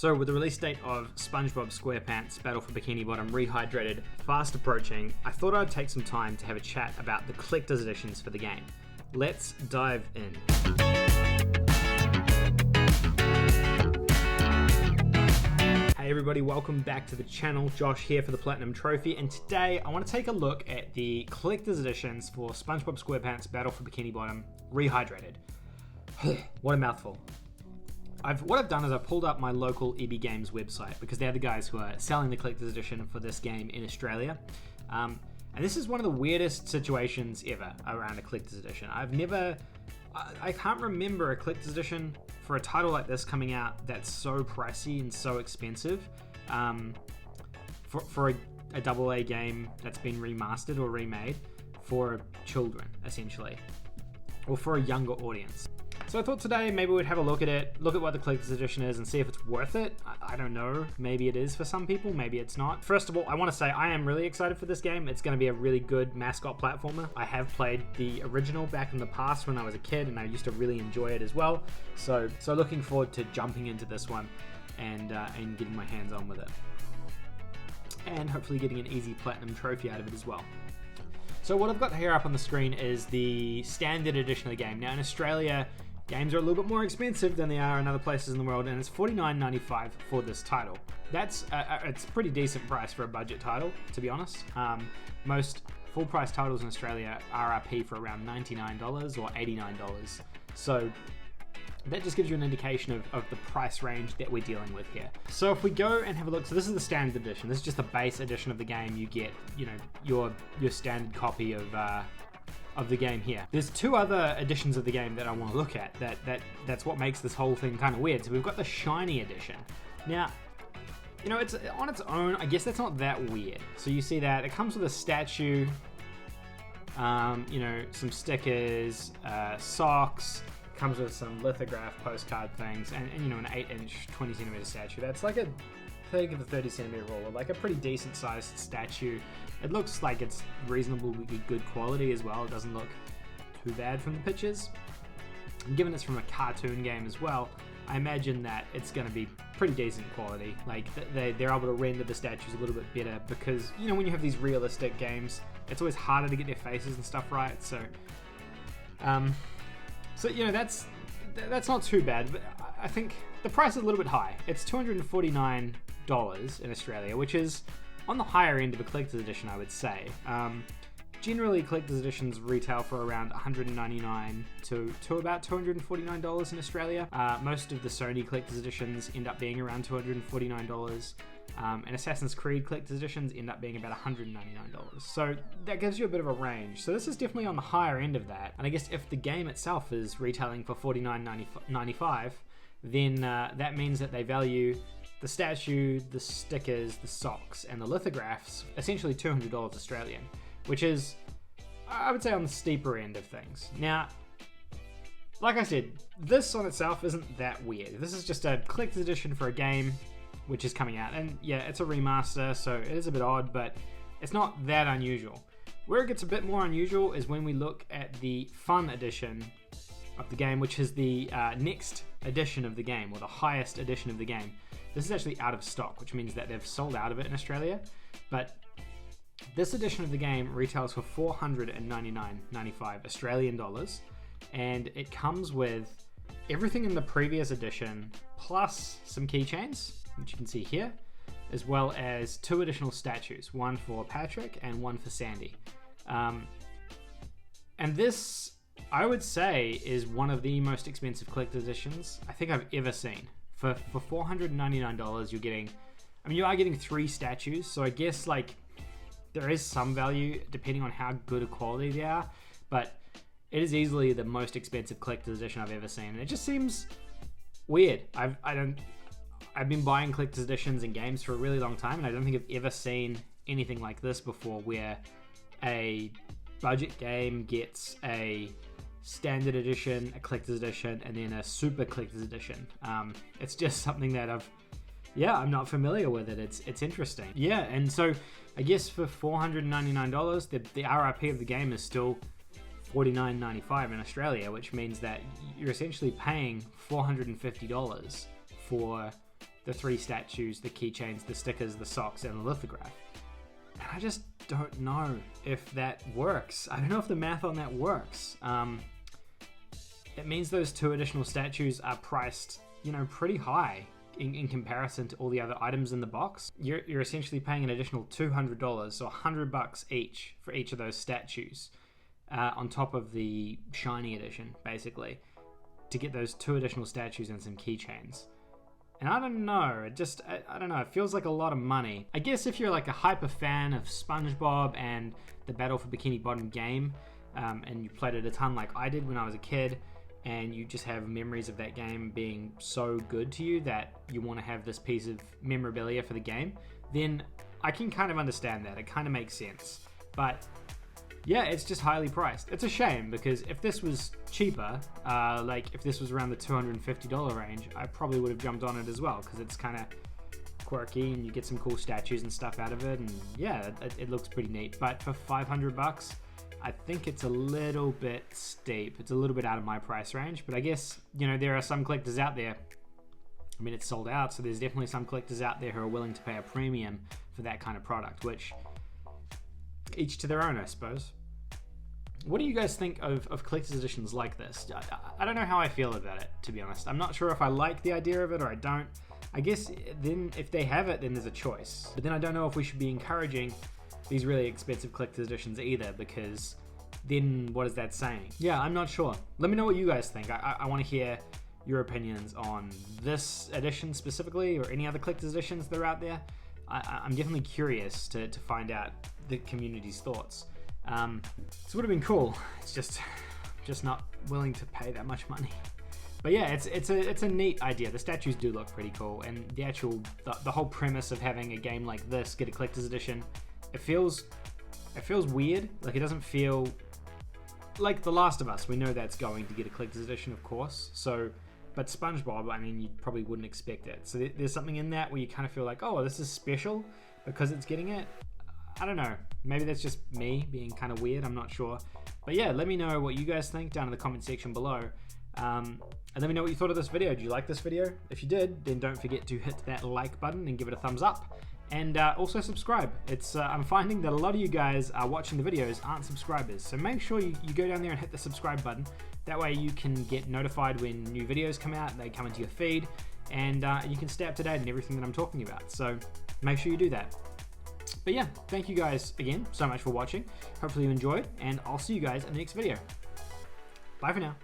So with the release date of Spongebob Squarepants Battle for Bikini Bottom Rehydrated fast approaching, I thought I'd take some time to have a chat about the collector's editions for the game. Let's dive in. Hey everybody, welcome back to the channel. Josh here for the Platinum Trophy, and today I want to take a look at the collector's editions for Spongebob Squarepants Battle for Bikini Bottom Rehydrated. What a mouthful. What I've done is I've pulled up my local EB Games website because they're the guys who are selling the collector's edition for this game in Australia. And this is one of the weirdest situations ever around a collector's edition. I can't remember a collector's edition for a title like this coming out that's so pricey and so expensive for a AA game that's been remastered or remade for children, essentially, or for a younger audience. So I thought today maybe we'd have a look at it, look at what the collector's edition is and see if it's worth it. I don't know, maybe it is for some people, maybe it's not. First of all, I want to say I am really excited for this game. It's going to be a really good mascot platformer. I have played the original back in the past when I was a kid and I used to really enjoy it as well. So looking forward to jumping into this one and getting my hands on with it. And hopefully getting an easy platinum trophy out of it as well. So what I've got here up on the screen is the standard edition of the game. Now in Australia, games are a little bit more expensive than they are in other places in the world, and it's $49.95 for this title. That's it's a pretty decent price for a budget title, to be honest. Most full price titles in Australia RRP for around $99 or $89. So that just gives you an indication of the price range that we're dealing with here. So if we go and have a look, so this is the standard edition. This is just the base edition of the game. You get, your standard copy of the game here. There's two other editions of the game that I want to look at. That's what makes this whole thing kind of weird. So we've got the shiny edition. Now, it's on its own. I guess that's not that weird. So you see that it comes with a statue, some stickers, socks. Comes with some lithograph postcard things, and an 8-inch 20cm statue. That's like a 30 to 30cm roller, like a pretty decent sized statue. It looks like it's reasonably good quality as well. It doesn't look too bad from the pictures. And given it's from a cartoon game as well, I imagine that it's going to be pretty decent quality. Like they're able to render the statues a little bit better because when you have these realistic games, it's always harder to get their faces and stuff right. So that's not too bad, but I think the price is a little bit high. It's $249 in Australia, which is on the higher end of a collector's edition, I would say. Generally, collector's editions retail for around $199 to about $249 in Australia. Most of the Sony collector's editions end up being around $249. And Assassin's Creed collector's editions end up being about $199. So that gives you a bit of a range. So this is definitely on the higher end of that. And I guess if the game itself is retailing for $49.95, then that means that they value the statue, the stickers, the socks, and the lithographs essentially $200 Australian, which is, I would say, on the steeper end of things. Now, like I said, this on itself isn't that weird. This is just a collector's edition for a game which is coming out, and yeah, it's a remaster, so it is a bit odd, but it's not that unusual. Where it gets a bit more unusual is when we look at the f.u.n. edition of the game, which is the next edition of the game, or the highest edition of the game. This is actually out of stock, which means that they've sold out of it in Australia, but this edition of the game retails for $499.95 Australian dollars, and it comes with everything in the previous edition, plus some keychains, which you can see here, as well as two additional statues, one for Patrick and one for Sandy. And this, I would say, is one of the most expensive collector's editions I think I've ever seen. For $499, you are getting three statues, so I guess there is some value depending on how good a quality they are, but it is easily the most expensive collector's edition I've ever seen, and it just seems weird. I've been buying collector's editions in games for a really long time, and I don't think I've ever seen anything like this before, where a budget game gets a standard edition, a collector's edition, and then a super collector's edition. It's just something that I'm not familiar with it. It's interesting. Yeah, and so I guess for $499, the RRP of the game is still $49.95 in Australia, which means that you're essentially paying $450 for the 3 statues, the keychains, the stickers, the socks, and the lithograph. And I just don't know if that works. I don't know if the math on that works. It means those 2 additional statues are priced, you know, pretty high in comparison to all the other items in the box. You're essentially paying an additional $200, so $100 each for each of those statues, on top of the shiny edition, basically, to get those 2 additional statues and some keychains. And I don't know, I don't know, it feels like a lot of money. I guess if you're like a hyper fan of SpongeBob and the Battle for Bikini Bottom game, and you played it a ton like I did when I was a kid, and you just have memories of that game being so good to you that you want to have this piece of memorabilia for the game, then I can kind of understand that. It kind of makes sense. But yeah, it's just highly priced. It's a shame, because if this was cheaper, like if this was around the $250 range, I probably would have jumped on it as well, because it's kind of quirky and you get some cool statues and stuff out of it, and yeah, it looks pretty neat. But for $500, I think it's a little bit steep. It's a little bit out of my price range, but I guess, you know, there are some collectors out there. I mean, it's sold out, so there's definitely some collectors out there who are willing to pay a premium for that kind of product, which each to their own, I suppose. What do you guys think of collector's editions like this? I don't know how I feel about it, to be honest. I'm not sure if I like the idea of it or I don't. I guess then if they have it, then there's a choice. But then I don't know if we should be encouraging these really expensive collector's editions either, because then what is that saying? Yeah, I'm not sure. Let me know what you guys think. I want to hear your opinions on this edition specifically, or any other collector's editions that are out there. I'm definitely curious to find out the community's thoughts. So it would have been cool. It's just not willing to pay that much money. But yeah, it's a neat idea. The statues do look pretty cool, and the whole premise of having a game like this get a collector's edition, it feels weird. Like, it doesn't feel like The Last of Us. We know that's going to get a collector's edition, of course. So, but SpongeBob, I mean, you probably wouldn't expect it. So there's something in that where you kind of feel like, oh, this is special because it's getting it. I don't know. Maybe that's just me being kind of weird. I'm not sure. But yeah, let me know what you guys think down in the comment section below. And let me know what you thought of this video. Did you like this video? If you did, then don't forget to hit that like button and give it a thumbs up. And also subscribe. I'm finding that a lot of you guys watching the videos aren't subscribers. So make sure you go down there and hit the subscribe button. That way you can get notified when new videos come out. They come into your feed. And you can stay up to date on everything that I'm talking about. So make sure you do that. But yeah, thank you guys again so much for watching. Hopefully you enjoyed. And I'll see you guys in the next video. Bye for now.